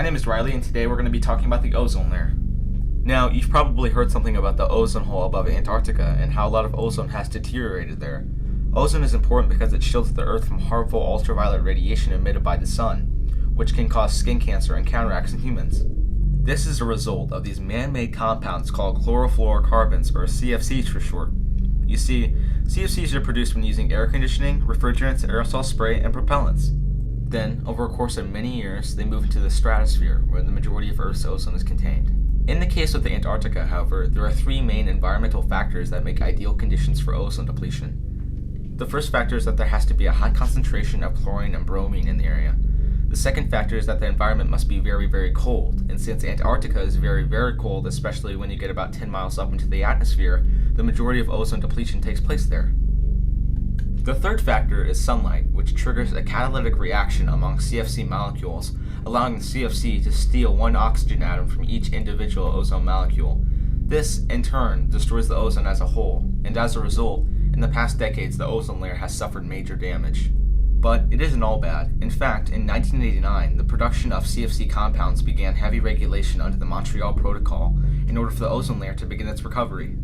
My name is Riley, and today we're going to be talking about the ozone layer. Now, you've probably heard something about the ozone hole above Antarctica and how a lot of ozone has deteriorated there. Ozone is important because it shields the Earth from harmful ultraviolet radiation emitted by the sun, which can cause skin cancer and cataracts in humans. This is a result of these man-made compounds called chlorofluorocarbons, or CFCs for short. You see, CFCs are produced when using air conditioning, refrigerants, aerosol spray, and propellants. Then, over a course of many years, they move into the stratosphere, where the majority of Earth's ozone is contained. In the case of the Antarctica, however, there are three main environmental factors that make ideal conditions for ozone depletion. The first factor is that there has to be a high concentration of chlorine and bromine in the area. The second factor is that the environment must be very, very cold, and since Antarctica is very, very cold, especially when you get about 10 miles up into the atmosphere, the majority of ozone depletion takes place there. The third factor is sunlight, which triggers a catalytic reaction among CFC molecules, allowing the CFC to steal one oxygen atom from each individual ozone molecule. This, in turn, destroys the ozone as a whole, and as a result, in the past decades the ozone layer has suffered major damage. But it isn't all bad. In fact, in 1989, the production of CFC compounds began heavy regulation under the Montreal Protocol in order for the ozone layer to begin its recovery.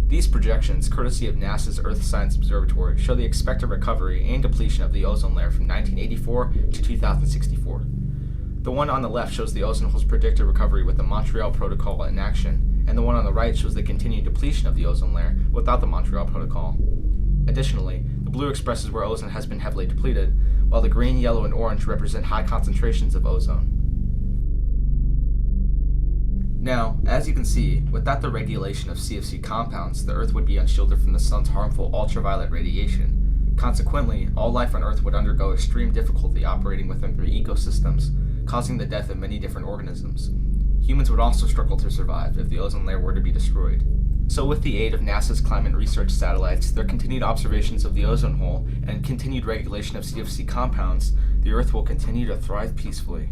These projections, courtesy of NASA's Earth Science Observatory, show the expected recovery and depletion of the ozone layer from 1984 to 2064. The one on the left shows the ozone hole's predicted recovery with the Montreal Protocol in action, and the one on the right shows the continued depletion of the ozone layer without the Montreal Protocol. Additionally, the blue expresses where ozone has been heavily depleted, while the green, yellow, and orange represent high concentrations of ozone. Now, as you can see, without the regulation of CFC compounds, the Earth would be unshielded from the sun's harmful ultraviolet radiation. Consequently, all life on Earth would undergo extreme difficulty operating within their ecosystems, causing the death of many different organisms. Humans would also struggle to survive if the ozone layer were to be destroyed. So with the aid of NASA's climate research satellites, their continued observations of the ozone hole, and continued regulation of CFC compounds, the Earth will continue to thrive peacefully.